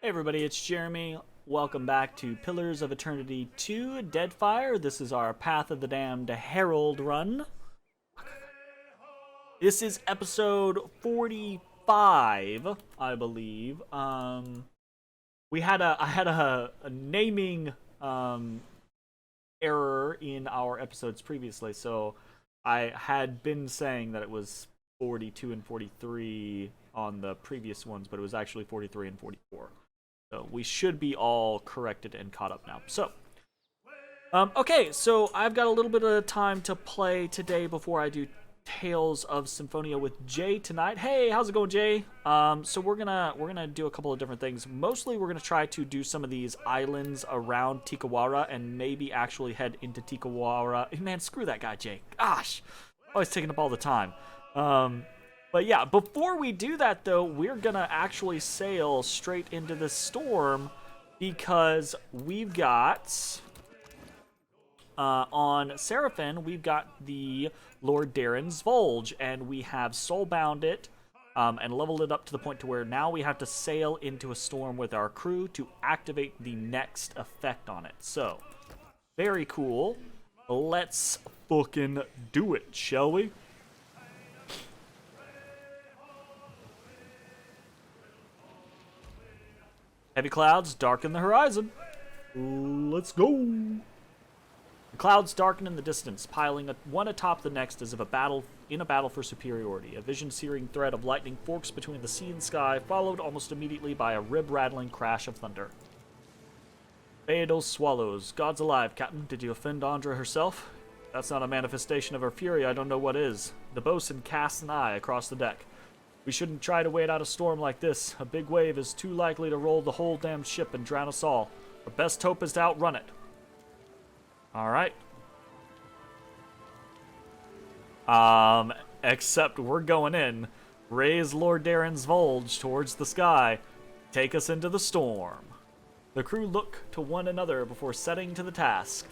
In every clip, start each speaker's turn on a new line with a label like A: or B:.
A: Hey everybody, it's Jeremy. Welcome back to Pillars of Eternity 2 Deadfire. This is our Path of the Damned Herald run. This is episode 45, I believe. I had a naming error in our episodes previously, so I had been saying that it was 42 and 43 on the previous ones, but it was actually 43 and 44. So we should be all corrected and caught up now. So, okay, so I've got a little bit of time to play today before I do Tales of Symphonia with Jay tonight. Hey, how's it going, Jay? So we're gonna do a couple of different things. Mostly, we're gonna try to do some of these islands around Tikawara and maybe actually head into Tikawara. Man, screw that guy, Jay. Gosh, always taking up all the time. But yeah, before we do that, though, we're gonna actually sail straight into the storm because we've got, on Seraphin, we've got the Lord Darren's Volge, and we have soulbound it and leveled it up to the point to where now we have to sail into a storm with our crew to activate the next effect on it. So, very cool. Let's fucking do it, shall we? Heavy clouds darken the horizon. Let's go. The clouds darken in the distance, piling one atop the next as if a battle for superiority. A vision-searing thread of lightning forks between the sea and sky, followed almost immediately by a rib-rattling crash of thunder. Theodos swallows. God's alive, Captain. Did you offend Andra herself? That's not a manifestation of her fury. I don't know what is. The bosun casts an eye across the deck. We shouldn't try to wait out a storm like this. A big wave is too likely to roll the whole damn ship and drown us all. Our best hope is to outrun it. Alright. Except we're going in. Raise Lord Darren's Volge towards the sky. Take us into the storm. The crew look to one another before setting to the task.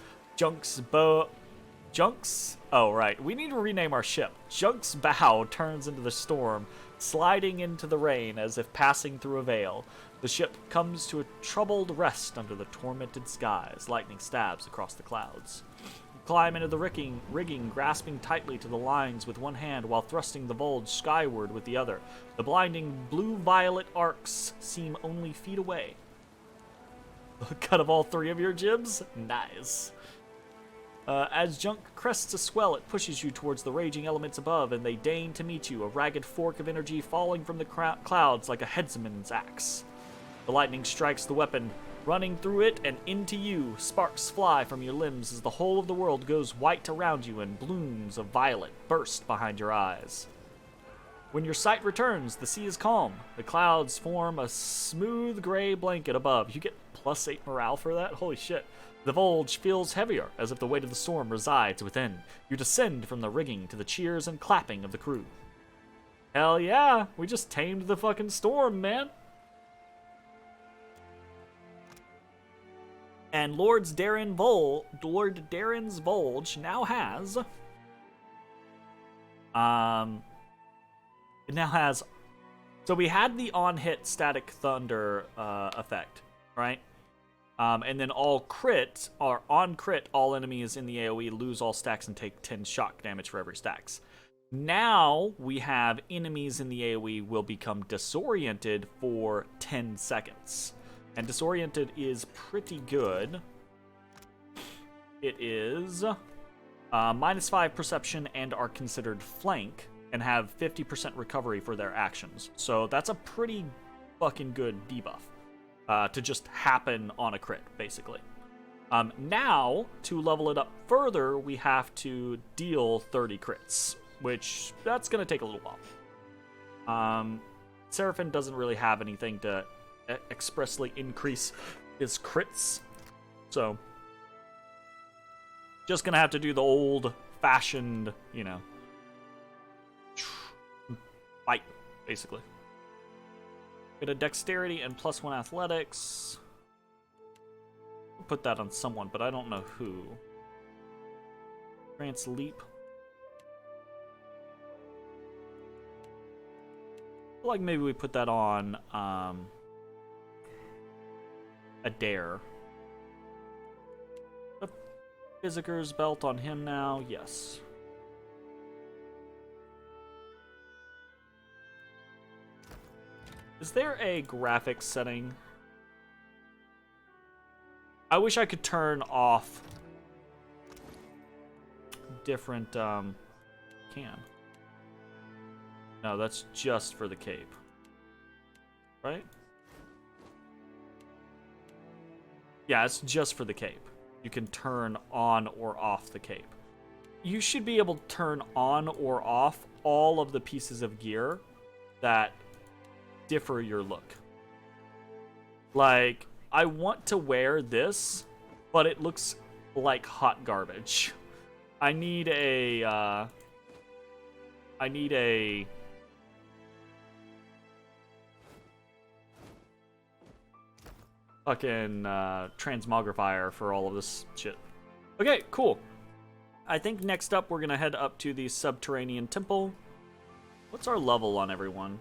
A: Oh, right. We need to rename our ship. Junk's bow turns into the storm, sliding into the rain as if passing through a veil. The ship comes to a troubled rest under the tormented skies. Lightning stabs across the clouds. You climb into the rigging, grasping tightly to the lines with one hand while thrusting the Volge skyward with the other. The blinding blue-violet arcs seem only feet away. Cut of all three of your jibs? Nice. As Junk crests a swell, it pushes you towards the raging elements above, and they deign to meet you, a ragged fork of energy falling from the clouds like a headsman's axe. The lightning strikes the weapon, running through it and into you. Sparks fly from your limbs as the whole of the world goes white around you and blooms of violet burst behind your eyes. When your sight returns, the sea is calm. The clouds form a smooth gray blanket above. You get +8 morale for that? Holy shit. The Volge feels heavier, as if the weight of the storm resides within. You descend from the rigging to the cheers and clapping of the crew. Hell yeah, we just tamed the fucking storm, man. And Lord Darren's Volge now has... It now has... So we had the on-hit static thunder effect, right? And then all enemies in the AoE lose all stacks and take 10 shock damage for every stacks. Now we have enemies in the AoE will become disoriented for 10 seconds. And disoriented is pretty good. It is -5 perception and are considered flank and have 50% recovery for their actions. So that's a pretty fucking good debuff. To just happen on a crit, basically. Now, to level it up further, we have to deal 30 crits, which that's going to take a little while. Seraphin doesn't really have anything to expressly increase his crits, so just going to have to do the old-fashioned, fight, basically. Get a dexterity and +1 athletics. I'll put that on someone, but I don't know who. Grants leap. I feel like maybe we put that on Adair. The Physiker's belt on him now, yes. Is there a graphics setting? I wish I could turn off different, can. No, that's just for the cape. Right? Yeah, it's just for the cape. You can turn on or off the cape. You should be able to turn on or off all of the pieces of gear that differ your look. Like, I want to wear this, but it looks like hot garbage. I need a fucking transmogrifier for all of this shit. Okay, cool. I think next up we're gonna head up to the Subterranean Temple. What's our level on everyone?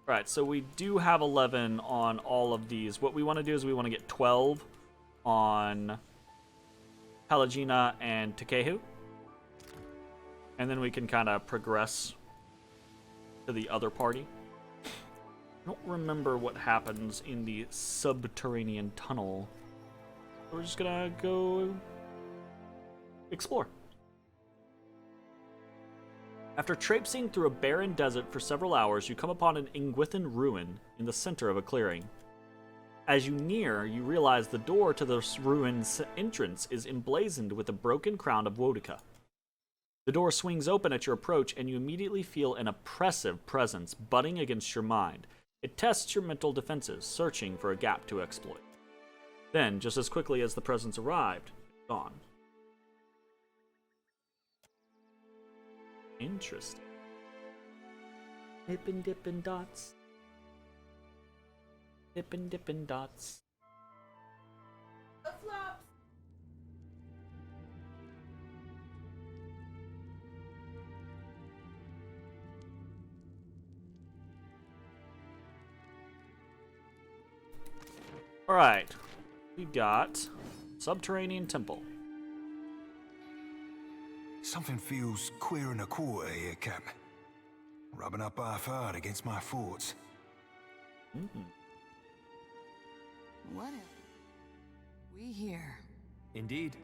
A: Alright, so we do have 11 on all of these. What we want to do is we want to get 12 on Pelagina and Takehu. And then we can kind of progress to the other party. I don't remember what happens in the subterranean tunnel. We're just gonna go explore. After traipsing through a barren desert for several hours, you come upon an Ingwithan ruin in the center of a clearing. As you near, you realize the door to this ruin's entrance is emblazoned with a broken crown of Wolika. The door swings open at your approach, and you immediately feel an oppressive presence butting against your mind. It tests your mental defenses, searching for a gap to exploit. Then, just as quickly as the presence arrived, it's gone. Interesting. Dippin' dippin' dots. Dippin' dippin' dots.
B: The flops.
A: Alright. We got Subterranean Temple.
C: Something feels queer in the quarter here, Cap. Rubbing up half hard against my thoughts.
B: What if we here?
D: Indeed.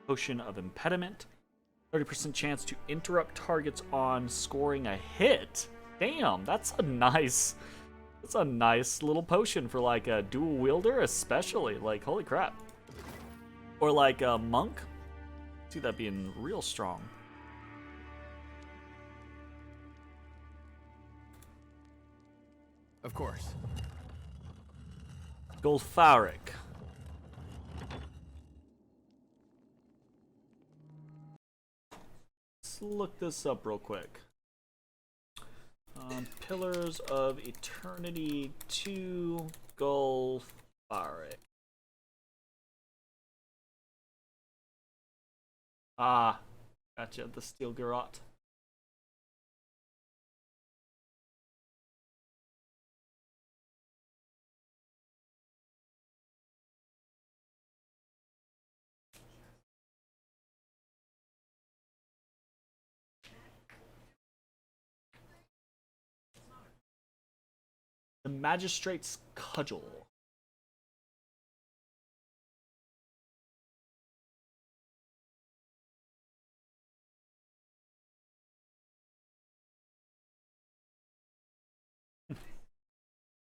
A: Potion of Impediment. 30% chance to interrupt targets on scoring a hit. Damn, that's a nice little potion for like a dual wielder, especially. Like, holy crap. Or like a monk. See that being real strong.
D: Of course.
A: Golfaric. Let's look this up real quick. Pillars of Eternity 2 Golfaric. Ah, gotcha, the Steel Garrote. The Magistrate's Cudgel.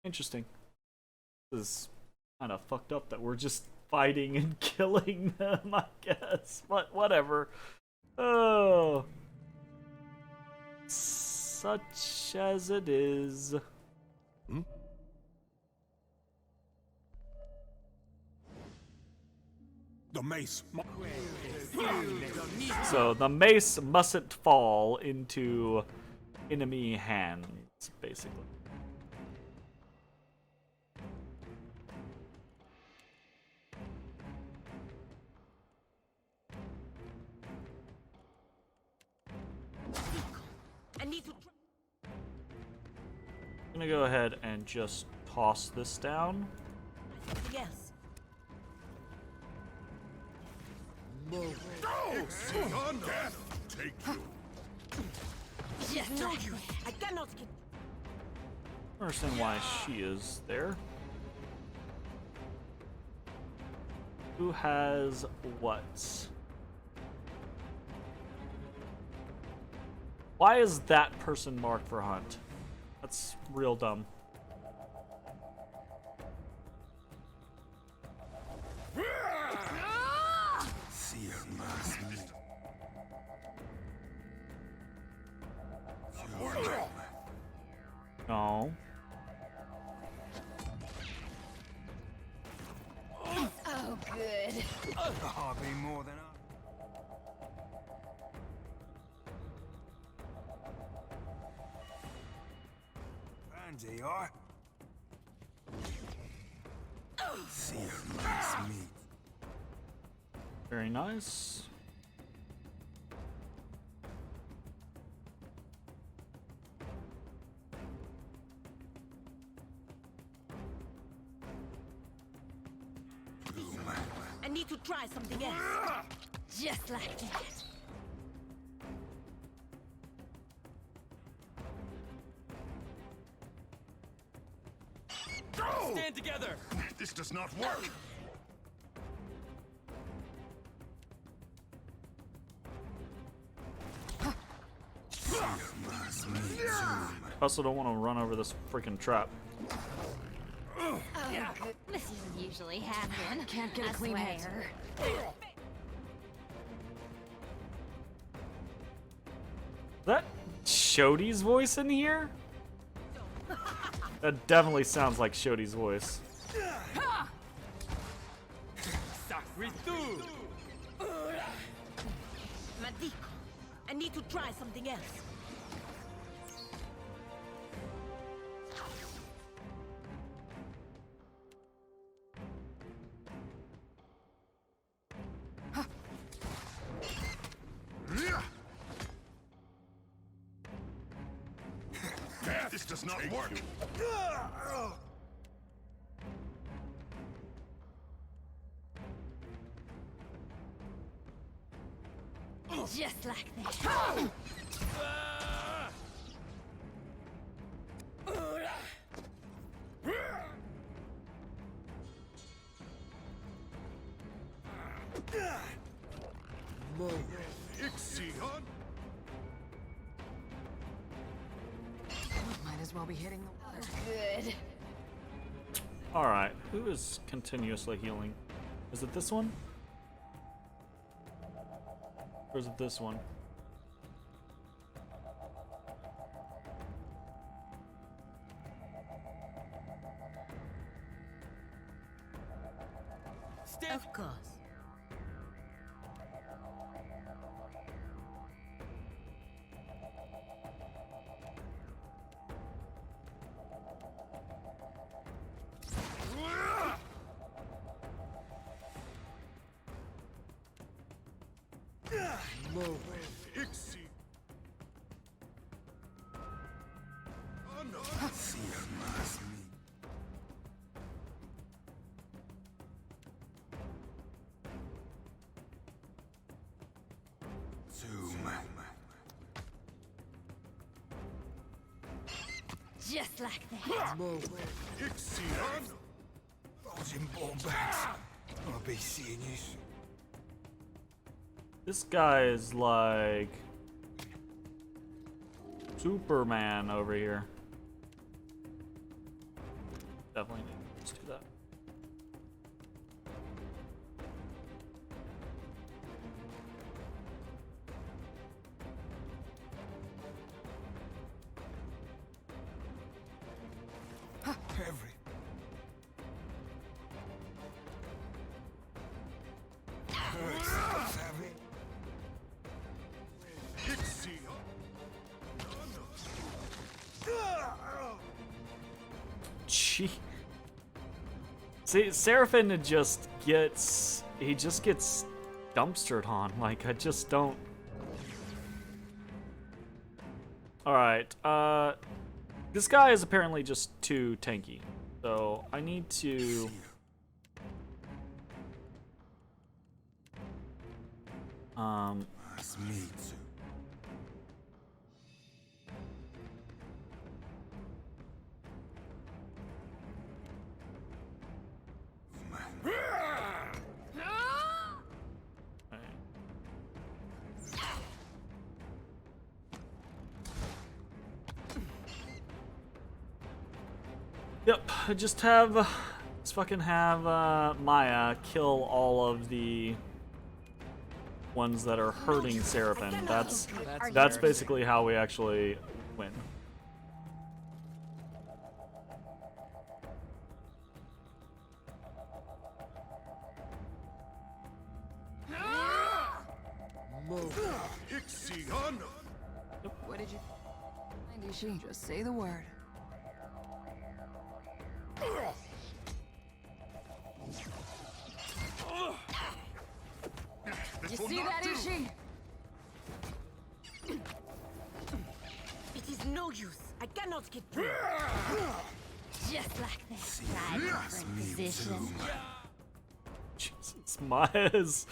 A: Interesting. This is kind of fucked up that we're just fighting and killing them, I guess. But whatever. Oh. Such as it is.
C: The mace.
A: So the mace mustn't fall into enemy hands, basically.
D: I need to.
A: I'm gonna go ahead and just toss this down.
D: Something else.
E: Take you.
D: Yes, no, you. I cannot get.
A: I understand why she is there. Who has what? Why is that person marked for hunt? That's real dumb. No.
D: Oh, good.
C: I'll be more than Fancy, I. Sear nice meat.
A: Very nice.
D: I need to try something else. Just like that.
E: Stand together! This does not work!
A: I also don't want to run over this freaking trap.
F: Oh, good. This doesn't usually happen.
B: Can't get a clean hit.
A: Is that Shoddy's voice in here? That definitely sounds like Shoddy's voice.
D: Madico. I need to try something else.
E: This does not work!
D: Just like that.
E: Ixion?
B: Might as well be hitting the water.
D: Good.
A: Alright, who is continuously healing? Is it this one? Or is it this one?
D: Of course.
E: Ixi. Oh no.
C: Sear nice meat.
D: Just like that.
E: Ixion?
C: Those in ball bags. I'll be seeing you soon.
A: This guy is like Superman over here. Definitely let's do that.
C: Every. Hurts, savvy.
E: Ixion?
A: Gee. See, Seraphin just gets dumpstered on. Like, I just don't. Alright, this guy is apparently just too tanky. So I need to...
C: That's me too.
A: Yep, just have, let's fucking have Maya kill all of the ones that are hurting Seraphim. That's basically how we actually win.
E: Ixion!
B: What did you find, Ishi? Just say the word. You see that, Ishi?
D: It is no use. I cannot get through.
F: Just like this. Try different position.
A: Jesus, Maya's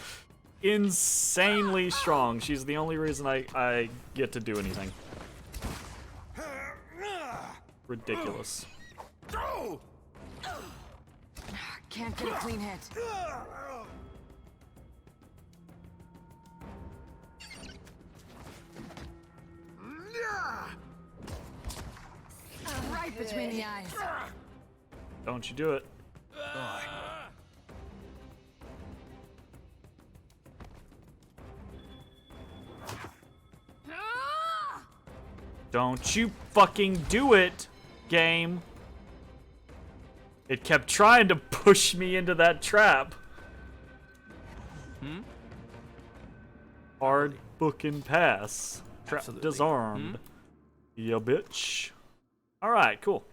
A: insanely strong. She's the only reason I get to do anything. Ridiculous.
B: Can't get a clean hit. Right between the eyes.
A: Don't you do it. Don't you fucking do it, game. It kept trying to push me into that trap. Hard booking pass. Trap disarmed. Ya bitch. Alright, cool.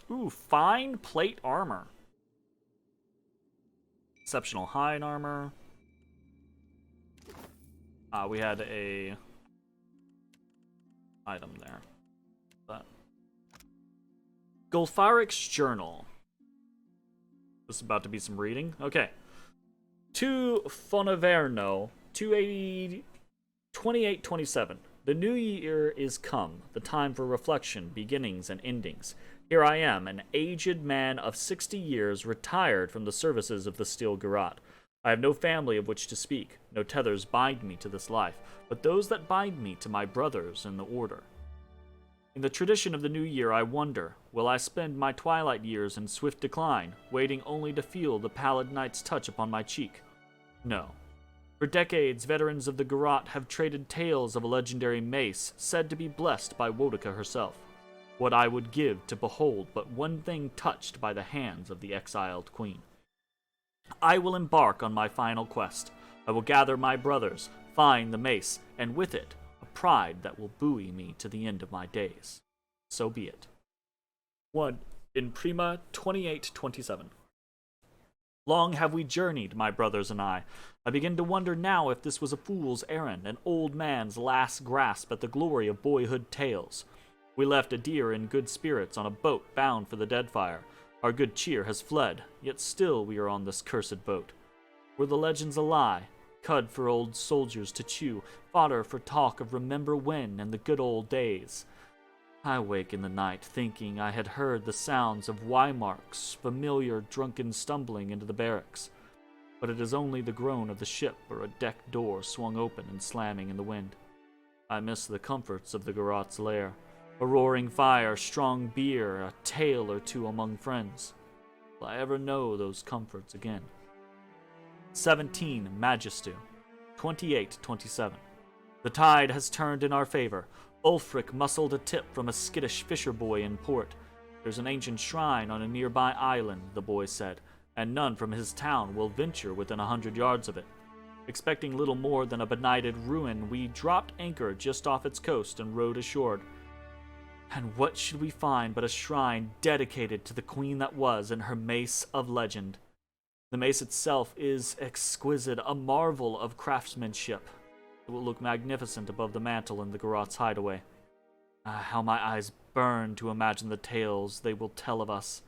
A: Ooh, fine plate armor. Exceptional hide armor. We had a item there. That. Golfaric's Journal. This is about to be some reading. Okay. To Fonaverno, 2827. The new year is come, the time for reflection, beginnings, and endings. Here I am, an aged man of 60 years, retired from the services of the Steel Garrote. I have no family of which to speak, no tethers bind me to this life, but those that bind me to my brothers in the order. In the tradition of the new year, I wonder, will I spend my twilight years in swift decline, waiting only to feel the pallid night's touch upon my cheek? No. For decades, veterans of the Garrote have traded tales of a legendary mace said to be blessed by Wolika herself. What I would give to behold but one thing touched by the hands of the exiled queen. I will embark on my final quest. I will gather my brothers, find the mace, and with it, a pride that will buoy me to the end of my days. So be it. 1. In Prima 2827. Long have we journeyed, my brothers and I. I begin to wonder now if this was a fool's errand, an old man's last grasp at the glory of boyhood tales. We left a deer in good spirits on a boat bound for the Deadfire. Our good cheer has fled, yet still we are on this cursed boat. Were the legends a lie? Cud for old soldiers to chew, fodder for talk of remember when and the good old days. I wake in the night thinking I had heard the sounds of Wymark's familiar drunken stumbling into the barracks, but it is only the groan of the ship or a deck door swung open and slamming in the wind. I miss the comforts of the Garrote's lair, a roaring fire, strong beer, a tale or two among friends. Will I ever know those comforts again? 17. Magistu, 2827. The tide has turned in our favor. Ulfric muscled a tip from a skittish fisher boy in port. There's an ancient shrine on a nearby island, the boy said, and none from his town will venture within 100 yards of it. Expecting little more than a benighted ruin, we dropped anchor just off its coast and rowed ashore. And what should we find but a shrine dedicated to the queen that was and her mace of legend. The mace itself is exquisite, a marvel of craftsmanship. It will look magnificent above the mantle in the Garrote's hideaway. Ah, how my eyes burn to imagine the tales they will tell of us.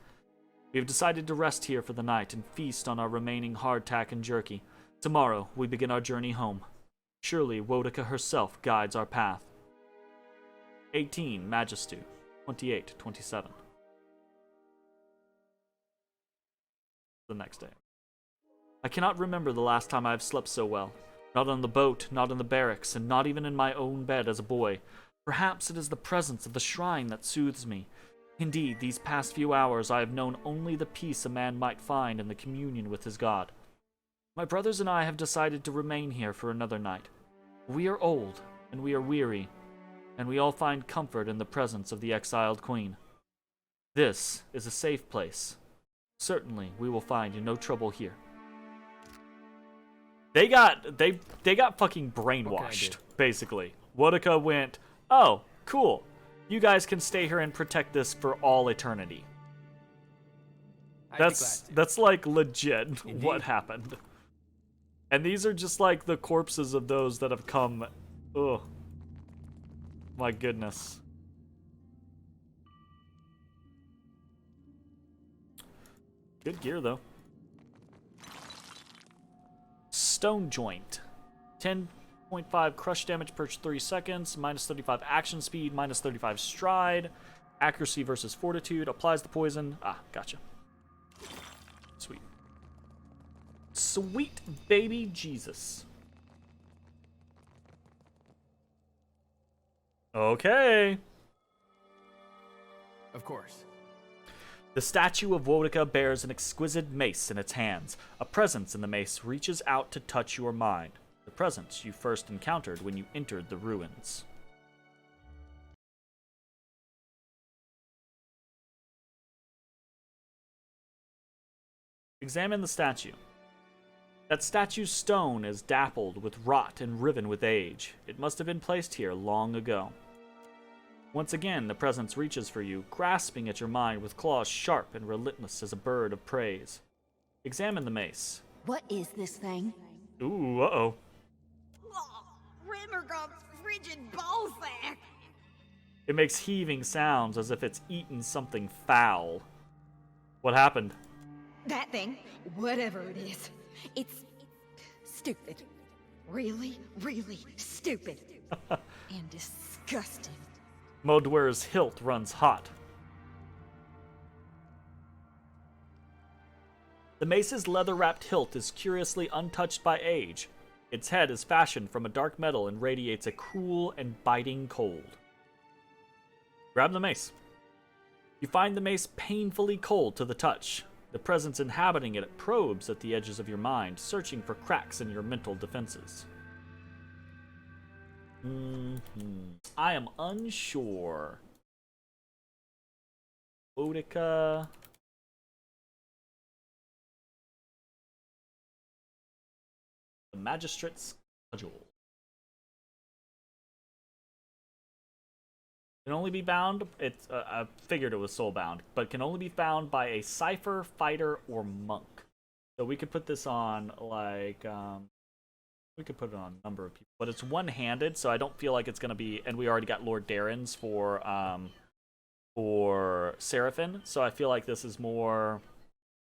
A: We have decided to rest here for the night and feast on our remaining hardtack and jerky. Tomorrow, we begin our journey home. Surely Wolika herself guides our path. 18, Magistu. 28, 27. The next day. I cannot remember the last time I have slept so well. Not on the boat, not in the barracks, and not even in my own bed as a boy. Perhaps it is the presence of the shrine that soothes me. Indeed, these past few hours I have known only the peace a man might find in the communion with his god. My brothers and I have decided to remain here for another night. We are old, and we are weary, and we all find comfort in the presence of the exiled queen. This is a safe place. Certainly, we will find no trouble here. They got fucking brainwashed, basically. Wolika went, oh, cool. You guys can stay here and protect this for all eternity. That's like legit what happened. And these are just like the corpses of those that have come. Ugh. My goodness. Good gear though. Stone Joint. 10.5 crush damage per 3 seconds, minus 35 action speed, minus 35 stride, accuracy versus fortitude, applies the poison. Ah, gotcha. Sweet. Sweet baby Jesus. Okay.
G: Of course.
A: The statue of Wolika bears an exquisite mace in its hands. A presence in the mace reaches out to touch your mind. The presence you first encountered when you entered the ruins. Examine the statue. That statue's stone is dappled with rot and riven with age. It must have been placed here long ago. Once again, the presence reaches for you, grasping at your mind with claws sharp and relentless as a bird of praise. Examine the mace.
D: What is this thing?
A: Ooh, uh-oh.
D: Rimmergob's frigid ballsack!
A: It makes heaving sounds as if it's eaten something foul. What happened?
D: That thing, whatever it is, it's stupid. Really, really stupid. And disgusting.
A: Modwer's hilt runs hot. The mace's leather-wrapped hilt is curiously untouched by age. Its head is fashioned from a dark metal and radiates a cool and biting cold. Grab the mace. You find the mace painfully cold to the touch. The presence inhabiting it probes at the edges of your mind, searching for cracks in your mental defenses. I am unsure. Wolika. The Magistrate's Cudgel. Can only be bound. It's I figured it was soulbound, but can only be found by a cipher, fighter, or monk. So we could put this on like we could put it on a number of people, but it's one-handed, so I don't feel like it's gonna be. And we already got Lord Darren's for Seraphin, so I feel like this is more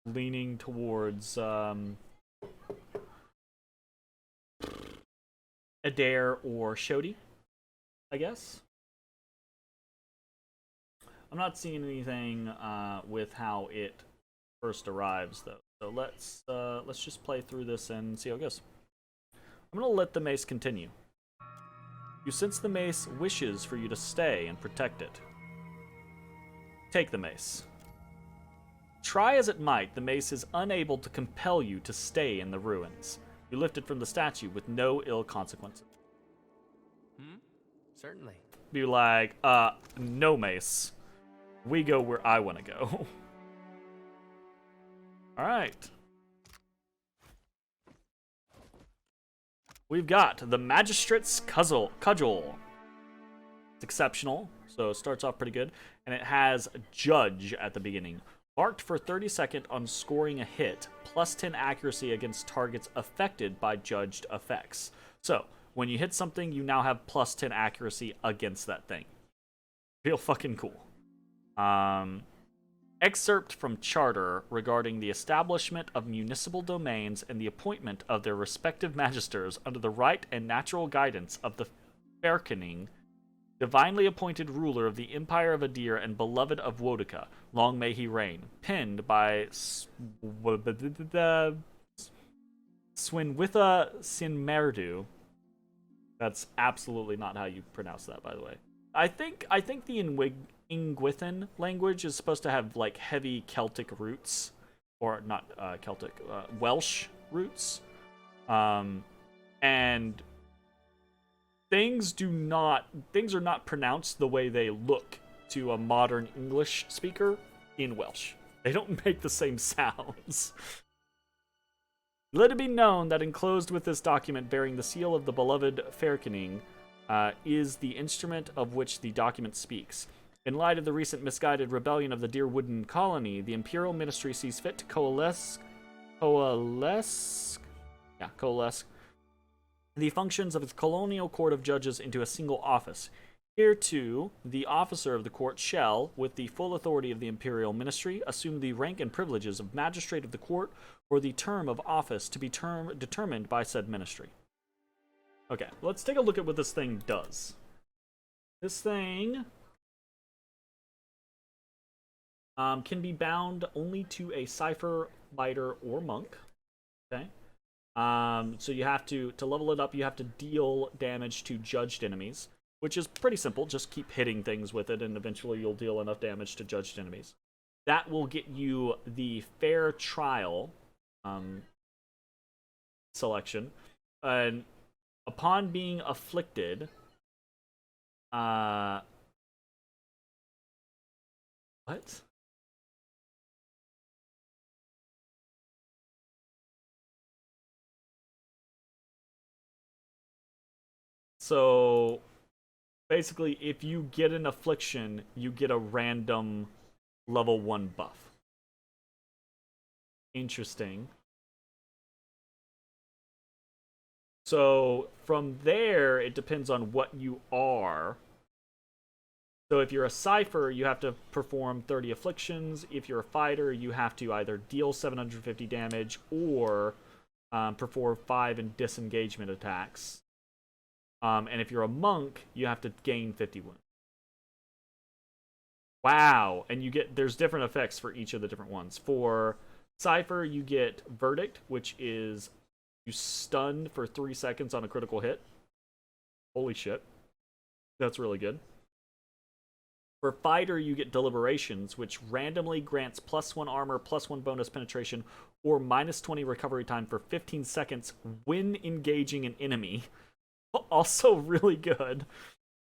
A: leaning towards Adair or Shoddy, I guess. I'm not seeing anything with how it first arrives though, so let's just play through this and see how it goes. I'm gonna let the mace continue. You sense the mace wishes for you to stay and protect it. Take the mace. Try as it might, the mace is unable to compel you to stay in the ruins. You lift it from the statue with no ill consequences.
G: Certainly.
A: Be like, no mace. We go where I want to go. Alright. We've got the Magistrate's Cudgel. It's exceptional, so it starts off pretty good. And it has Judge at the beginning. Marked for 30 seconds on scoring a hit, plus 10 accuracy against targets affected by judged effects. So, when you hit something, you now have plus 10 accuracy against that thing. Real fucking cool. Excerpt from Charter regarding the establishment of municipal domains and the appointment of their respective magisters under the right and natural guidance of the Fairkening, divinely appointed ruler of the Empire of Adir and beloved of Wolika. Long may he reign. Penned by Swinwitha Sinmerdu. That's absolutely not how you pronounce that, by the way. I think the Ingwithan language is supposed to have like heavy Celtic roots, or not Celtic, Welsh roots, and things are not pronounced the way they look to a modern English speaker in Welsh. They don't make the same sounds. Let it be known that enclosed with this document bearing the seal of the beloved Fairkening is the instrument of which the document speaks. In light of the recent misguided rebellion of the Deerwooden colony, the Imperial Ministry sees fit to coalesce the functions of its colonial court of judges into a single office. Hereto, the officer of the court shall, with the full authority of the Imperial Ministry, assume the rank and privileges of magistrate of the court for the term of office to be determined by said ministry. Okay, let's take a look at what this thing does. This thing can be bound only to a cipher, fighter, or monk. Okay. So you have to level it up, you have to deal damage to judged enemies, which is pretty simple. Just keep hitting things with it, and eventually you'll deal enough damage to judged enemies. That will get you the fair trial selection. And upon being afflicted, what? So basically, if you get an affliction, you get a random level 1 buff. Interesting. So from there, it depends on what you are. So if you're a cipher, you have to perform 30 afflictions. If you're a fighter, you have to either deal 750 damage or perform 5 in disengagement attacks. And if you're a monk, you have to gain 50 wounds. Wow, and there's different effects for each of the different ones. For Cypher, you get Verdict, which is you stun for 3 seconds on a critical hit. Holy shit. That's really good. For Fighter, you get Deliberations, which randomly grants +1 armor, +1 bonus penetration, or -20 recovery time for 15 seconds when engaging an enemy. Also really good.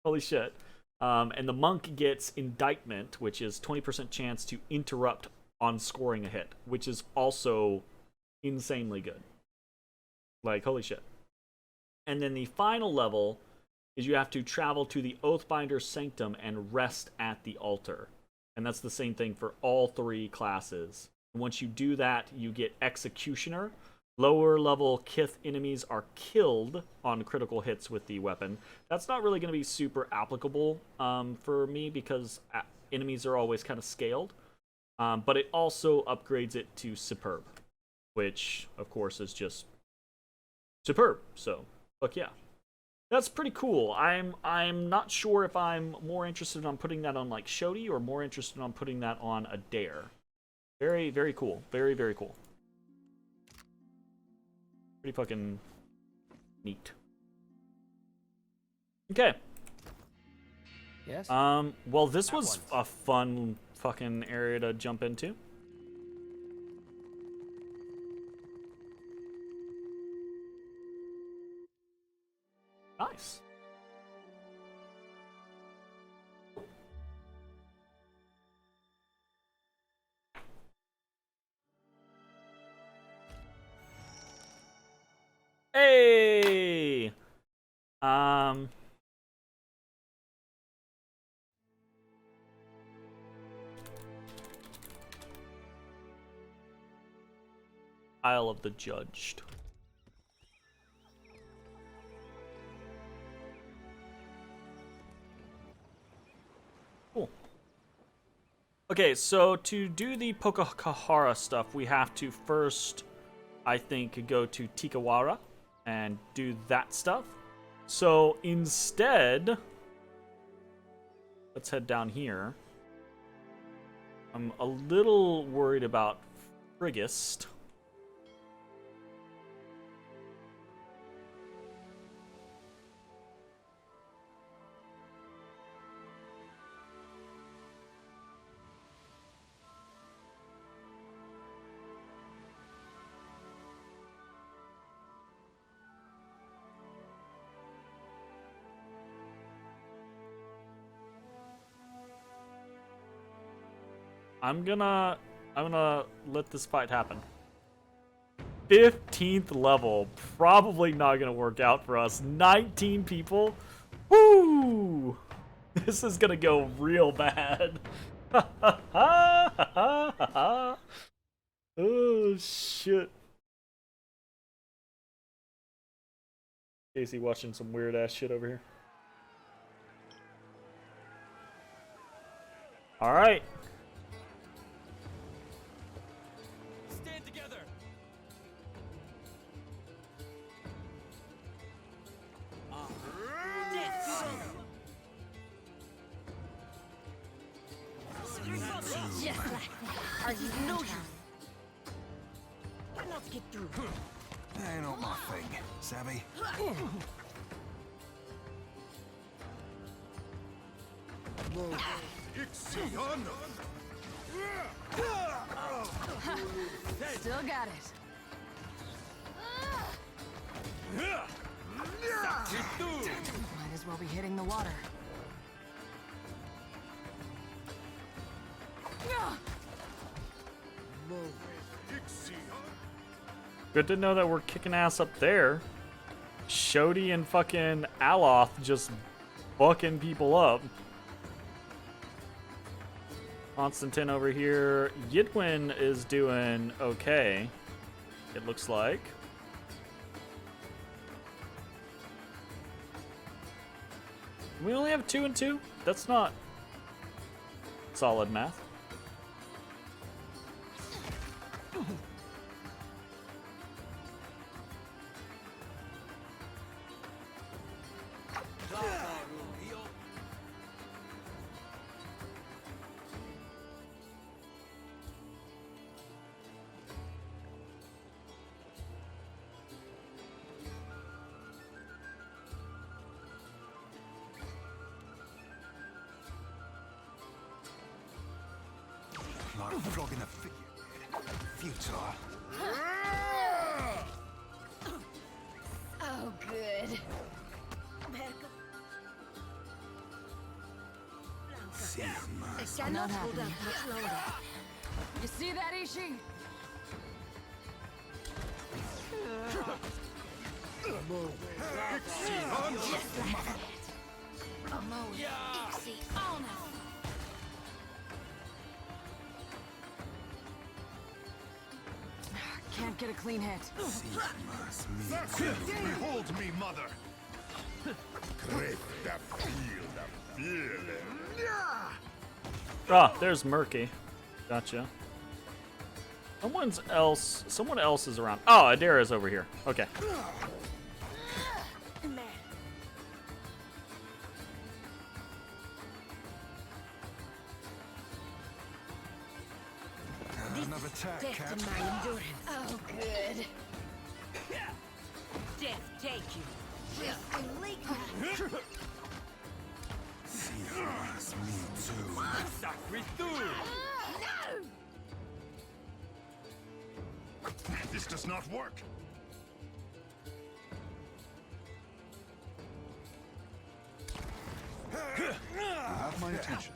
A: Holy shit. And the monk gets Indictment, which is 20% chance to interrupt on scoring a hit, which is also insanely good. Like, holy shit. And then the final level is you have to travel to the Oathbinder's Sanctum and rest at the altar. And that's the same thing for all 3 classes. Once you do that, you get Executioner. Lower level Kith enemies are killed on critical hits with the weapon. That's not really going to be super applicable for me because enemies are always kind of scaled. But it also upgrades it to Superb, which of course is just superb. So, fuck yeah. That's pretty cool. I'm not sure if I'm more interested on putting that on like Shoddy or more interested on putting that on a Dare. Very, very cool. Very, very cool. Pretty fucking neat. Okay.
G: Yes.
A: Well, this was a fun fucking area to jump into. Nice. Hey! Isle of the Judged. Okay, so to do the Pokahara stuff, we have to first, I think, go to Tikawara and do that stuff. So instead, let's head down here. I'm a little worried about Frigist. I'm gonna let this fight happen. 15th level, probably not gonna work out for us. 19 people, woo! This is gonna go real bad. Oh shit! Casey watching some weird ass shit over here. All right.
D: Just like that. Are you no use? Cannot get through.
C: Ain't not my thing, savvy?
E: Ixion!
B: Still got it. Might as well be hitting the water.
E: Ixion!
A: Good to know that we're kicking ass up there. Shoddy and fucking Aloth just bucking people up. Constantine over here. Yidwin is doing okay, it looks like. We only have 2 and 2? That's not solid math.
C: Like flogging a figure. Futile.
D: Oh, good. I cannot hold out much longer.
B: You see that, Ishi?
D: Just like that. Ixion.
B: Can't get a clean hit.
E: Behold me, mother!
A: Ah, there's Murky. Gotcha. Someone else is around. Oh, Adara's over here. Okay.
C: Another attack,
D: Test
C: Cap.
D: in my endurance. Oh, good. Death take you. Wolika.
C: Yes, me too.
E: This does not work!
C: You have my attention.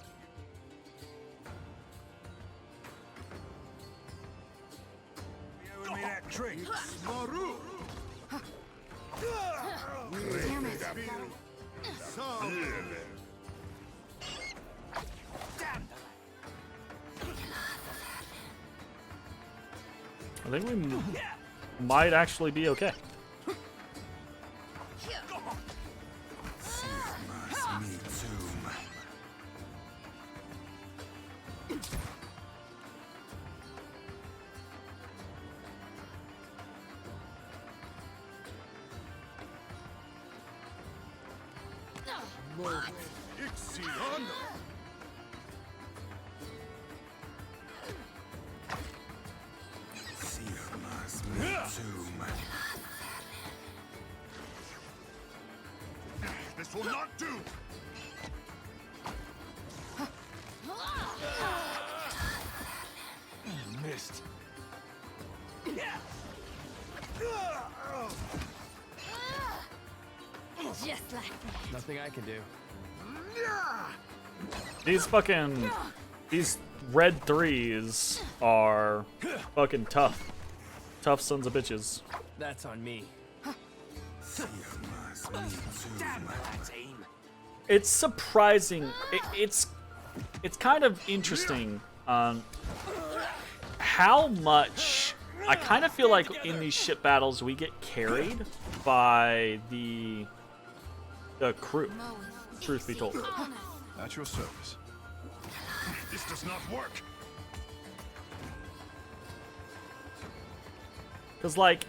C: You owe me that trick.
E: Maru!
B: Damn it.
A: I think we might actually be okay.
C: Me too.
E: Ixion!
C: Seal my smith tomb.
E: This will not do!
C: Missed.
D: Just like that.
G: Nothing I can do.
A: These red threes are fucking tough. Tough sons of bitches.
G: That's on me.
C: Seal my smith tomb.
A: It's surprising. It's kind of interesting on how much I kind of feel like in these ship battles we get carried by the crew. Truth be told.
E: At your service. This does not work.
A: Cause like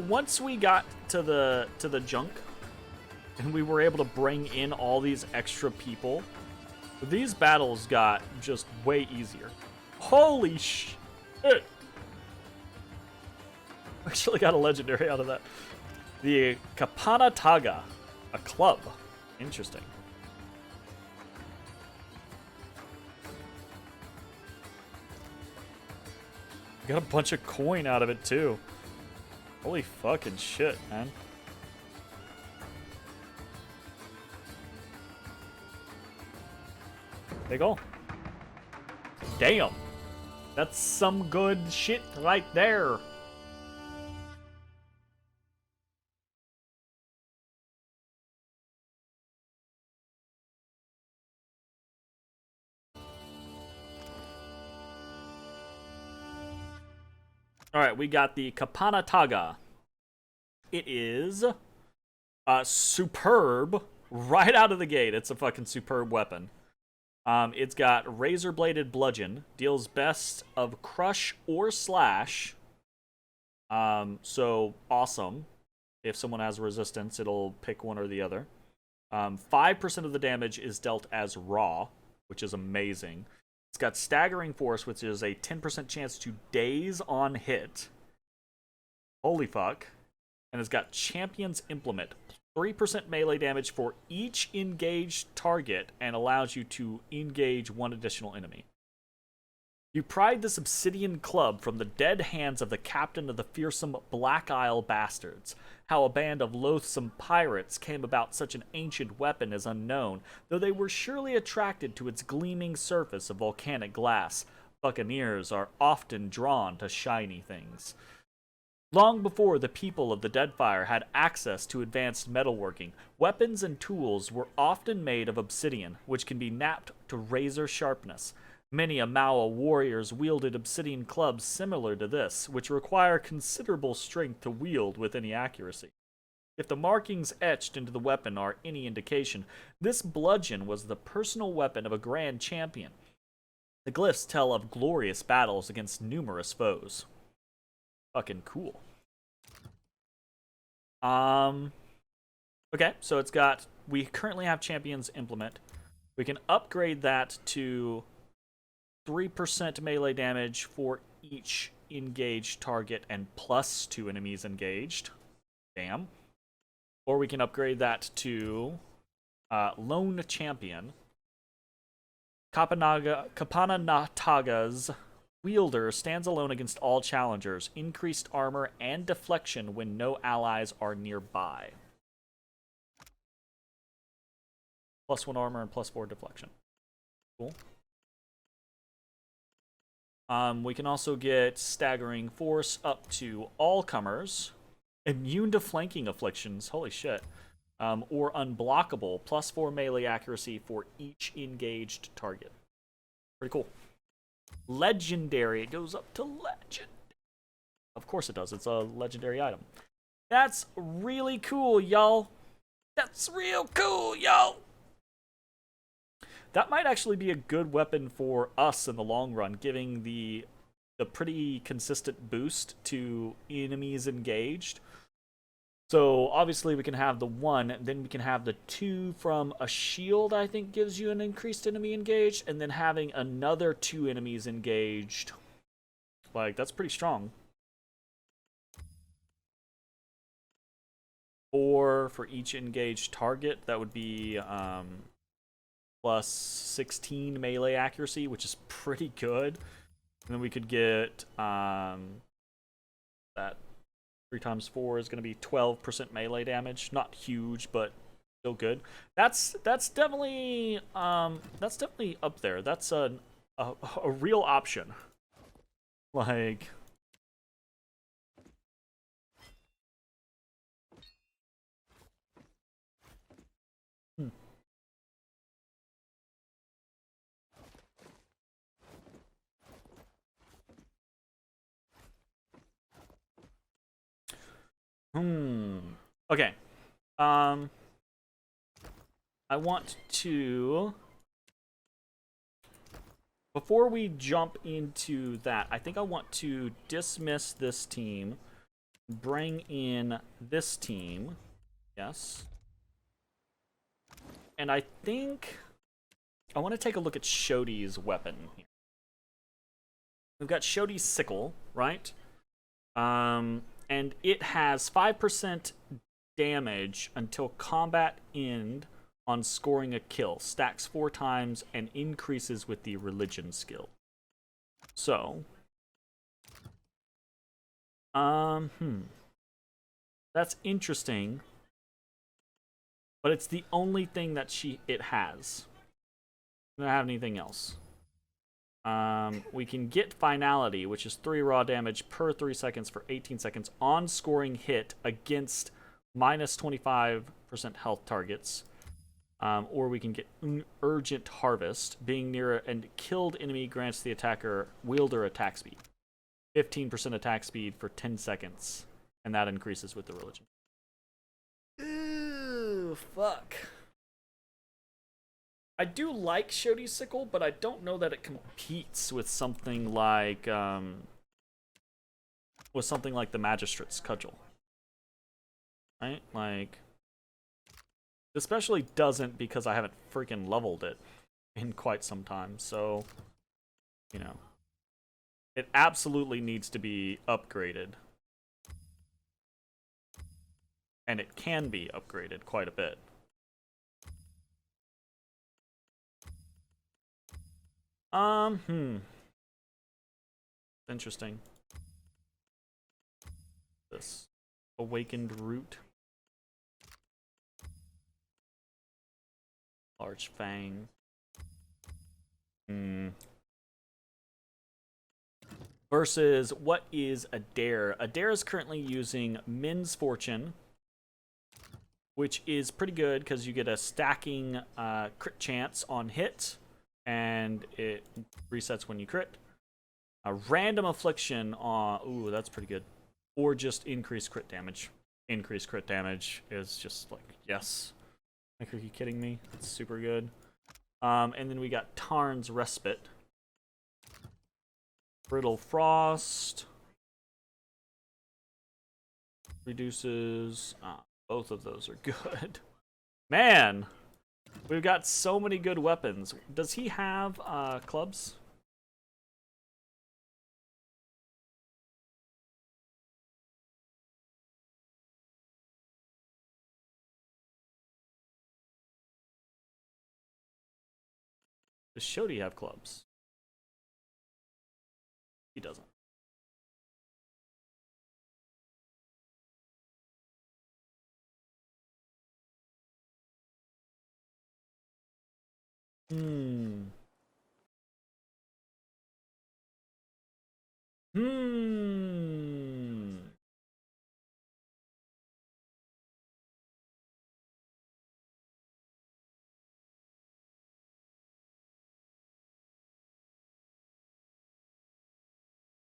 A: once we got to the junk and we were able to bring in all these extra people, these battles got just way easier. Holy shit! Actually got a legendary out of that. The Kapanataga, a club. Interesting. Got a bunch of coin out of it too. Holy fucking shit, man. There you go. Damn. That's some good shit right there. Alright, we got the Kapanataga. It is superb right out of the gate. It's a fucking superb weapon. It's got razor-bladed bludgeon, deals best of crush or slash. So awesome. If someone has resistance, it'll pick one or the other. 5% of the damage is dealt as raw, which is amazing. It's got staggering force, which is a 10% chance to daze on hit. Holy fuck. And it's got champion's implement. 3% melee damage for each engaged target and allows you to engage one additional enemy. You pried this obsidian club from the dead hands of the captain of the fearsome Black Isle bastards. How a band of loathsome pirates came about such an ancient weapon is unknown, though they were surely attracted to its gleaming surface of volcanic glass. Buccaneers are often drawn to shiny things. Long before the people of the Deadfire had access to advanced metalworking, weapons and tools were often made of obsidian, which can be knapped to razor sharpness. Many a Maua warriors wielded obsidian clubs similar to this, which require considerable strength to wield with any accuracy. If the markings etched into the weapon are any indication, this bludgeon was the personal weapon of a grand champion. The glyphs tell of glorious battles against numerous foes. Fucking cool. Okay, so it's got, we currently have Champion's Implement. We can upgrade that to 3% melee damage for each engaged target and plus 2 enemies engaged. Damn. Or we can upgrade that to Lone Champion. Kapanataga's wielder stands alone against all challengers. Increased armor and deflection when no allies are nearby. +1 armor and +4 deflection. Cool. We can also get staggering force up to all comers. Immune to flanking afflictions. Holy shit. Or unblockable. +4 melee accuracy for each engaged target. Pretty cool. Legendary. It goes up to legend. Of course it does. It's a legendary item. That's really cool, y'all. That's real cool, y'all. That might actually be a good weapon for us in the long run, giving the pretty consistent boost to enemies engaged. So obviously we can have the 1, then we can have the 2 from a shield, I think gives you an increased enemy engaged, and then having another 2 enemies engaged. Like, that's pretty strong. 4 for each engaged target, that would be plus 16 melee accuracy, which is pretty good. And then we could get that 3 times 4 is going to be 12% melee damage. Not huge, but still good. That's definitely up there. That's a real option. Like, Okay. I want to... Before we jump into that, I think I want to dismiss this team, bring in this team. Yes. And I think I want to take a look at Shoddy's weapon here. We've got Shoddy Sickle, right? And it has 5% damage until combat end on scoring a kill. Stacks 4 times and increases with the religion skill. So, that's interesting. But it's the only thing that it has. I don't have anything else. We can get Finality, which is 3 raw damage per 3 seconds for 18 seconds on scoring hit against minus 25% health targets. Or we can get Urgent Harvest. Being near a killed enemy grants the attacker wielder attack speed. 15% attack speed for 10 seconds. And that increases with the religion. Ooh, fuck. I do like Shoddy Sickle, but I don't know that it competes with something like the Magistrate's Cudgel. Right? Like, especially doesn't because I haven't freaking leveled it in quite some time. So, you know, it absolutely needs to be upgraded. And it can be upgraded quite a bit. Interesting. This awakened root. Large fang. Versus, what is Adair? Adair is currently using Men's Fortune, which is pretty good because you get a stacking crit chance on hit, and it resets when you crit. A random affliction on... Ooh, that's pretty good. Or just increased crit damage. Increased crit damage is just like, yes. Like, are you kidding me? That's super good. And then we got Tarn's Respite. Brittle Frost. Reduces... both of those are good. Man! We've got so many good weapons. Does he have clubs? Does Shoddy have clubs? He doesn't.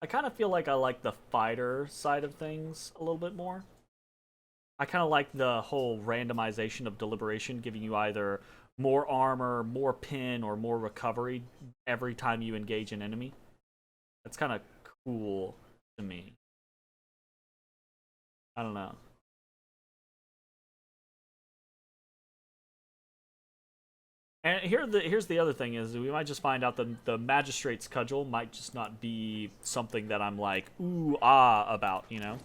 A: I kind of feel like I like the fighter side of things a little bit more. I kind of like the whole randomization of deliberation, giving you either more armor, more pin, or more recovery every time you engage an enemy. That's kind of cool to me. I don't know. And here's the other thing is we might just find out the magistrate's cudgel might just not be something that I'm like ooh ah about, you know.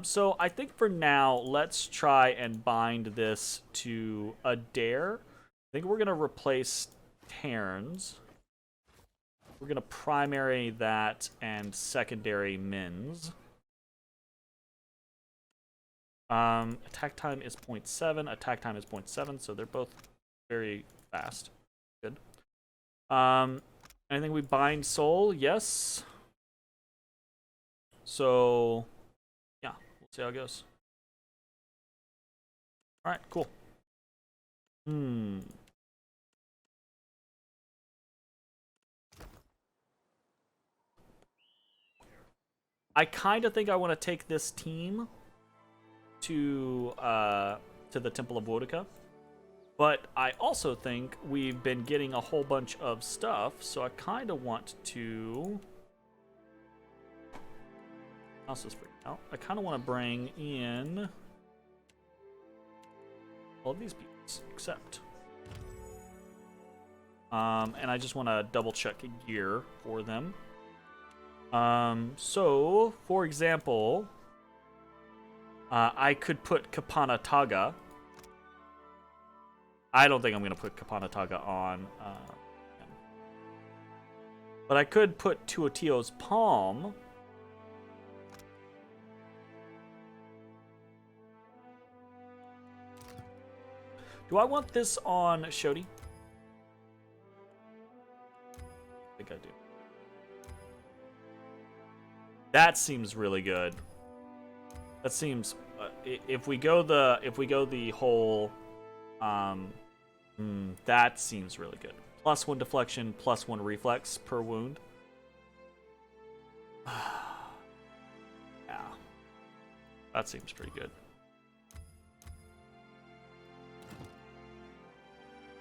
A: So I think for now let's try and bind this to a dare. I think we're gonna replace Terns. We're gonna primary that and secondary Mins. Attack time is 0.7. Attack time is 0.7. So they're both very fast. Good. I think we bind soul. Yes. So, yeah, we'll see how it goes. All right, cool. I kind of think I want to take this team to the Temple of Wolika. But I also think we've been getting a whole bunch of stuff, so I kind of want to... How's this freaking out? I kind of want to bring in all of these pieces, except... and I just want to double-check gear for them. So, for example, I could put Kapana Taga. I don't think I'm going to put Kapana Taga on him. But I could put Tuatio's Palm. Do I want this on Shoddy? I think I do. That seems really good. That seems if we go the whole that seems really good. +1 deflection, +1 reflex per wound. Yeah. That seems pretty good.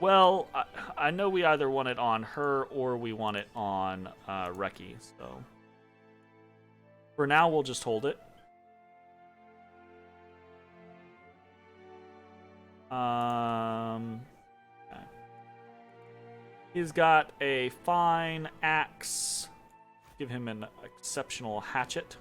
A: Well, I know we either want it on her or we want it on Reki, so for now we'll just hold it. Okay. He's got a fine axe. Give him an exceptional hatchet.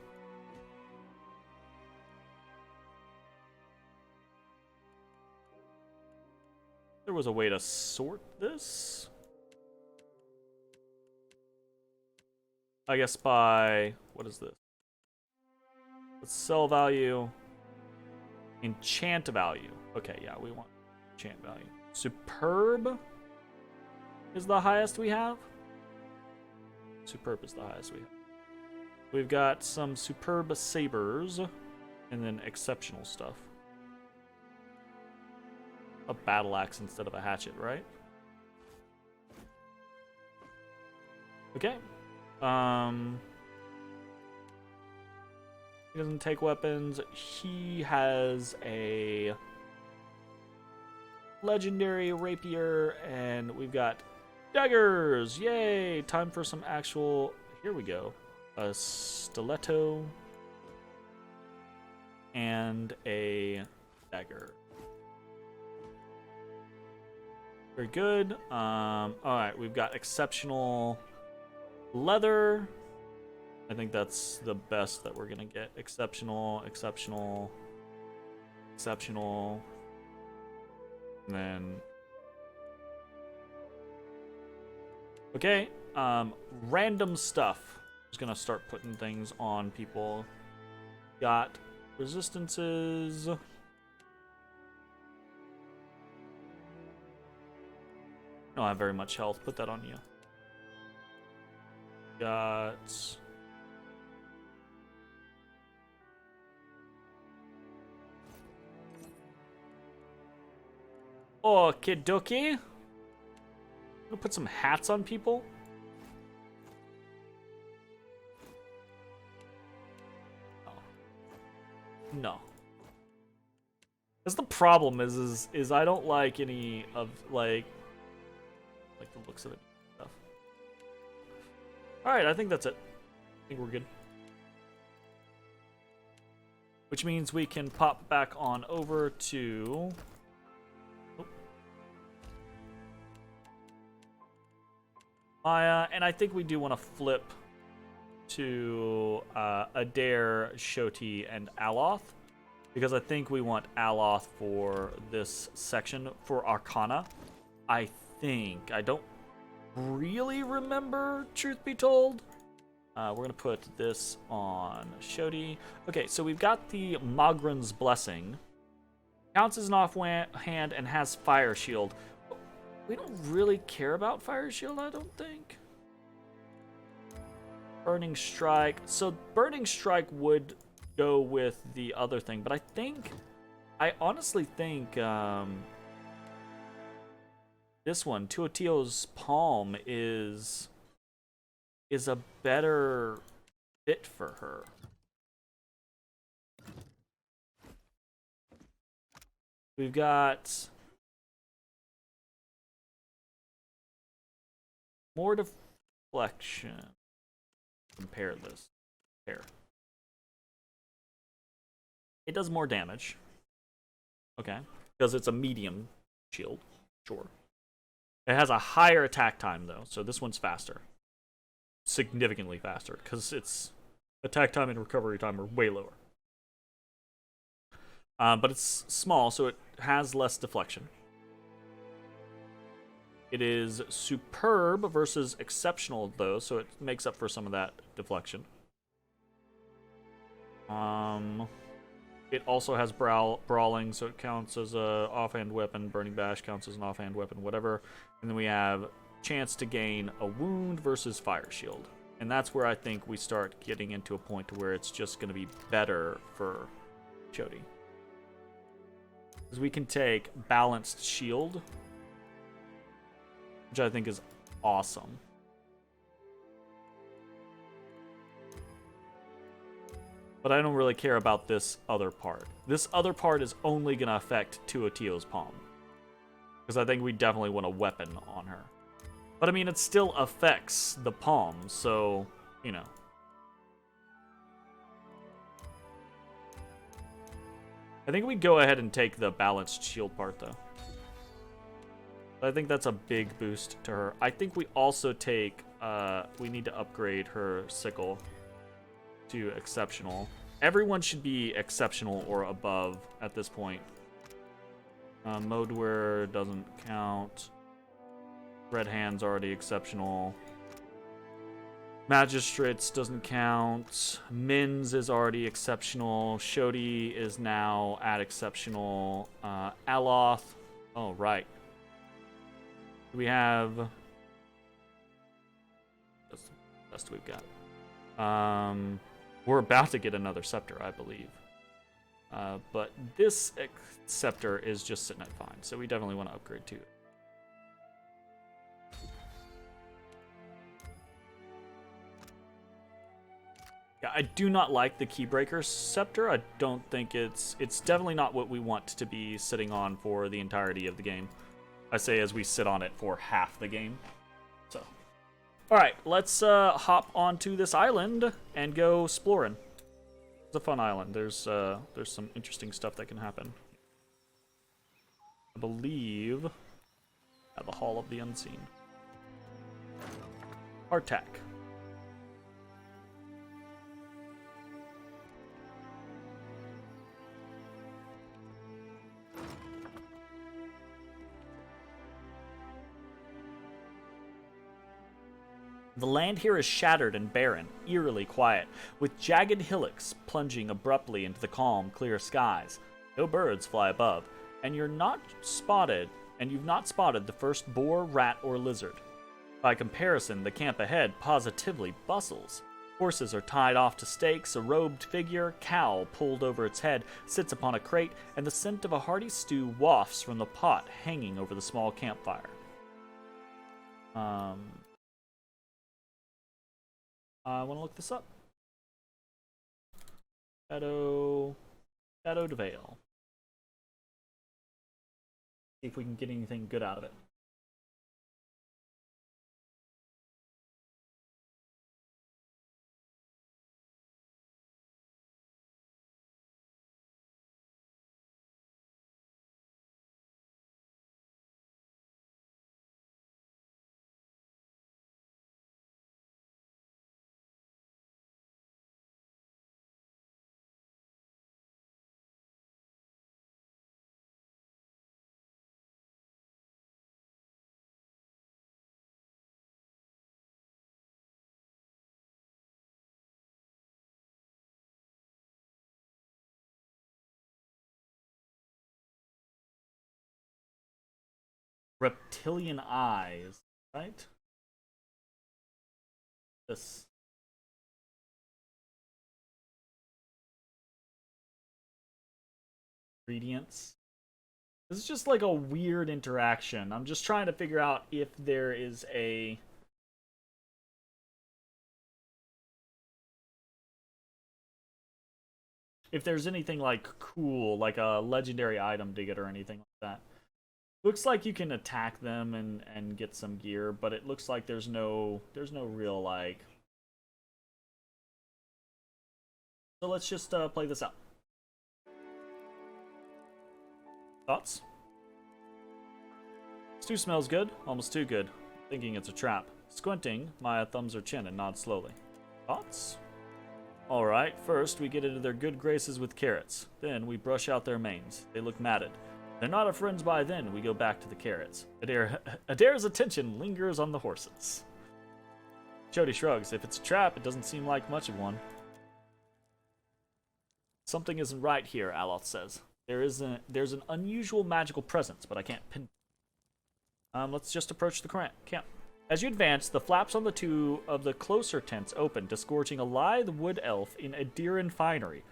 A: There was a way to sort this. I guess by, what is this? Let's sell value. Enchant value. Okay, yeah, we want enchant value. Superb is the highest we have. Superb is the highest we have. We've got some superb sabers and then exceptional stuff. A battle axe instead of a hatchet, right? Okay. He doesn't take weapons. He has a legendary rapier, and we've got daggers. Yay! Time for some actual... Here we go. A stiletto and a dagger. Very good. Alright, we've got exceptional leather. I think that's the best that we're gonna get. Exceptional, exceptional, exceptional. And then... Okay, random stuff. Just gonna start putting things on people. Got resistances. I don't have very much health. Put that on you. Got... Okie dokie. I'm gonna put some hats on people. Oh. No. That's the problem is I don't like any of like the looks of it stuff. Alright, I think that's it. I think we're good. Which means we can pop back on over to Maya, and I think we do want to flip to Adair, Shoti, and Aloth, because I think we want Aloth for this section for Arcana. I don't really remember, truth be told. We're going to put this on Shodi. Okay, so we've got the Magran's Blessing. Counts as an offhand and has Fire Shield. We don't really care about Fire Shield, I don't think. Burning Strike. So Burning Strike would go with the other thing, but I honestly think this one, Tuatio's Palm, is a better fit for her. We've got more deflection. Compare this. Compare. It does more damage. Okay. Because it's a medium shield. Sure. It has a higher attack time, though, so this one's faster. Significantly faster, because its attack time and recovery time are way lower. But it's small, so it has less deflection. It is superb versus exceptional, though, so it makes up for some of that deflection. It also has brawling, so it counts as a offhand weapon. Burning Bash counts as an offhand weapon, whatever. And then we have chance to gain a wound versus Fire Shield. And that's where I think we start getting into a point to where it's just going to be better for Shodi. Because we can take Balanced Shield, which I think is awesome. But I don't really care about this other part. This other part is only going to affect Tuatio's Palm. Because I think we definitely want a weapon on her. But I mean, it still affects the palm, so, you know. I think we go ahead and take the Balanced Shield part, though. I think that's a big boost to her. I think we also take, we need to upgrade her Sickle to Exceptional. Everyone should be Exceptional or above at this point. Modeware doesn't count. Red Hand's already Exceptional. Magistrates doesn't count. Min's is already Exceptional. Shodi is now at Exceptional. Aloth. Oh, right. We have... That's the best we've got. We're about to get another Scepter, I believe. But this Scepter is just sitting at fine, so we definitely want to upgrade to it. Yeah, I do not like the Keybreaker Scepter. I don't think it's definitely not what we want to be sitting on for the entirety of the game. I say as we sit on it for half the game. So, all right, let's hop onto this island and go exploring. It's a fun island. There's some interesting stuff that can happen. I believe at the Hall of the Unseen. Artak. The land here is shattered and barren, eerily quiet, with jagged hillocks plunging abruptly into the calm, clear skies. No birds fly above, and you've not spotted the first boar, rat, or lizard. By comparison, the camp ahead positively bustles. Horses are tied off to stakes, a robed figure, cowl pulled over its head, sits upon a crate, and the scent of a hearty stew wafts from the pot hanging over the small campfire. I want to look this up. Shadow de Vale. See if we can get anything good out of it. Reptilian eyes, right? This. Ingredients. This is just like a weird interaction. I'm just trying to figure out if there is a... if there's anything like cool, like a legendary item to get or anything like that. Looks like you can attack them and get some gear, but it looks like there's no real like... So let's just play this out. Thoughts? Stew smells good, almost too good. Thinking it's a trap. Squinting, Maya thumbs her chin and nods slowly. Thoughts? Alright, first we get into their good graces with carrots. Then we brush out their manes. They look matted. They're not our friends by then, we go back to the carrots. Adair's attention lingers on the horses. Shoddy shrugs. If it's a trap, it doesn't seem like much of one. Something isn't right here, Aloth says. There's an unusual magical presence, but I can't pin. Let's just approach the camp. As you advance, the flaps on the two of the closer tents open, disgorging a lithe wood elf in Adiran finery,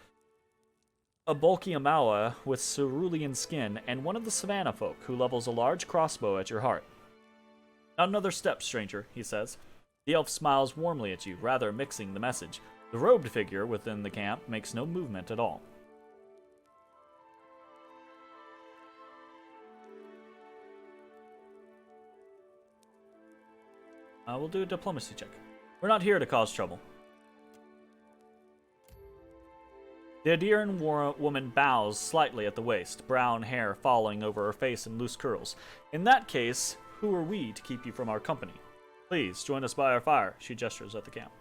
A: a bulky Amawa with cerulean skin, and one of the savannah folk who levels a large crossbow at your heart. Not another step, stranger, he says. The elf smiles warmly at you, rather mixing the message. The robed figure within the camp makes no movement at all. We'll do a diplomacy check. We're not here to cause trouble. The Adiran woman bows slightly at the waist, brown hair falling over her face in loose curls. In that case, who are we to keep you from our company? Please, join us by our fire, she gestures at the camp.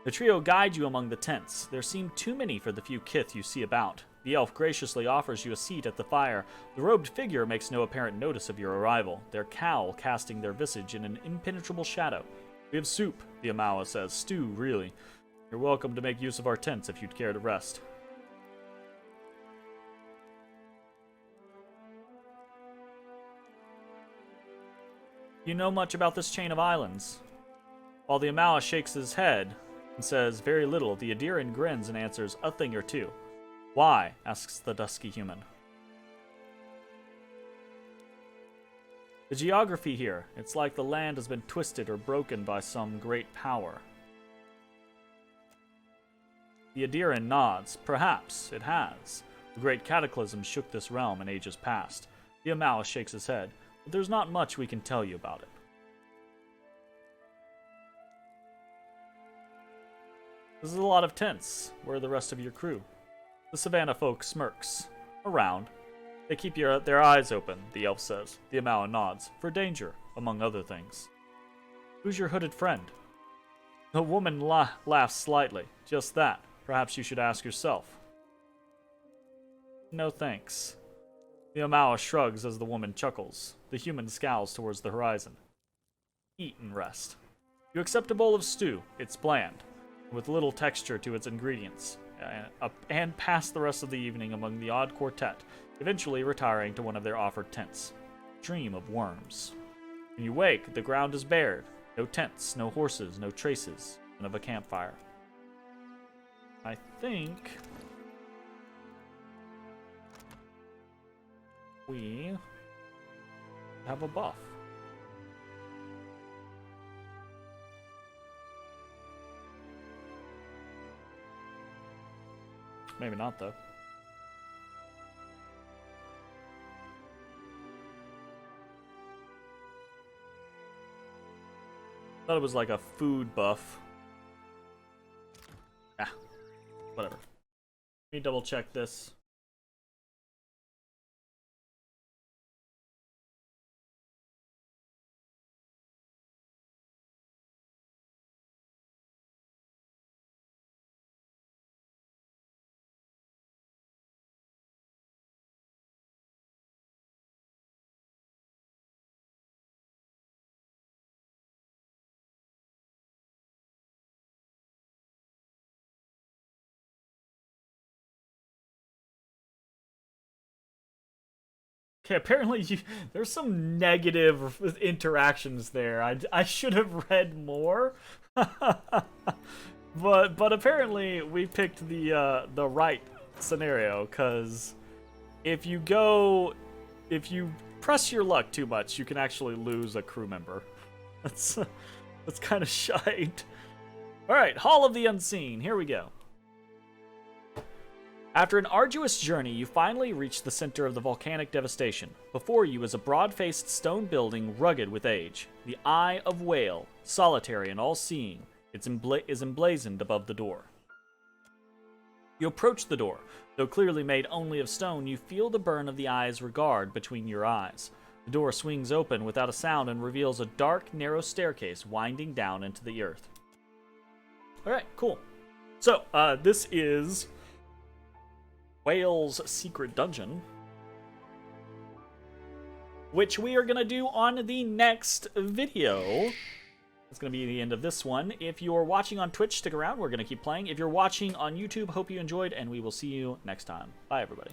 A: The trio guide you among the tents. There seem too many for the few kith you see about. The elf graciously offers you a seat at the fire. The robed figure makes no apparent notice of your arrival, their cowl casting their visage in an impenetrable shadow. We have soup, the Amawa says. Stew, really. You're welcome to make use of our tents if you'd care to rest. You know much about this chain of islands? While the Amawa shakes his head and says very little, the Adiran grins and answers a thing or two. Why? Asks the dusky human. The geography here, it's like the land has been twisted or broken by some great power. The Adiran nods. Perhaps it has. The great cataclysm shook this realm in ages past. The Amawa shakes his head, but there's not much we can tell you about it. This is a lot of tents. Where are the rest of your crew? The savannah folk smirks. Around. They keep their eyes open, the elf says. The Amawa nods. For danger, among other things. Who's your hooded friend? The woman laughs slightly. Just that. Perhaps you should ask yourself. No thanks. The Amawa shrugs as the woman chuckles. The human scowls towards the horizon. Eat and rest. You accept a bowl of stew. It's bland, with little texture to its ingredients, and pass the rest of the evening among the odd quartet, eventually retiring to one of their offered tents. Dream of worms. When you wake, the ground is bared. No tents, no horses, no traces, and of a campfire. I think we have a buff. Maybe not, though. Thought it was like a food buff. Ah, whatever. Let me double check this. Okay, apparently there's some negative interactions there. I should have read more, but apparently we picked the right scenario, because if you press your luck too much, you can actually lose a crew member. That's kind of shite. All right, Hall of the Unseen. Here we go. After an arduous journey, you finally reach the center of the volcanic devastation. Before you is a broad-faced stone building rugged with age. The Eye of Whale, solitary and all-seeing, is emblazoned above the door. You approach the door. Though clearly made only of stone, you feel the burn of the eye's regard between your eyes. The door swings open without a sound and reveals a dark, narrow staircase winding down into the earth. Alright, cool. So, this is Whale's Secret Dungeon, which we are going to do on the next video. It's going to be the end of this one. If you're watching on Twitch, stick around. We're going to keep playing. If you're watching on YouTube, hope you enjoyed, and we will see you next time. Bye, everybody.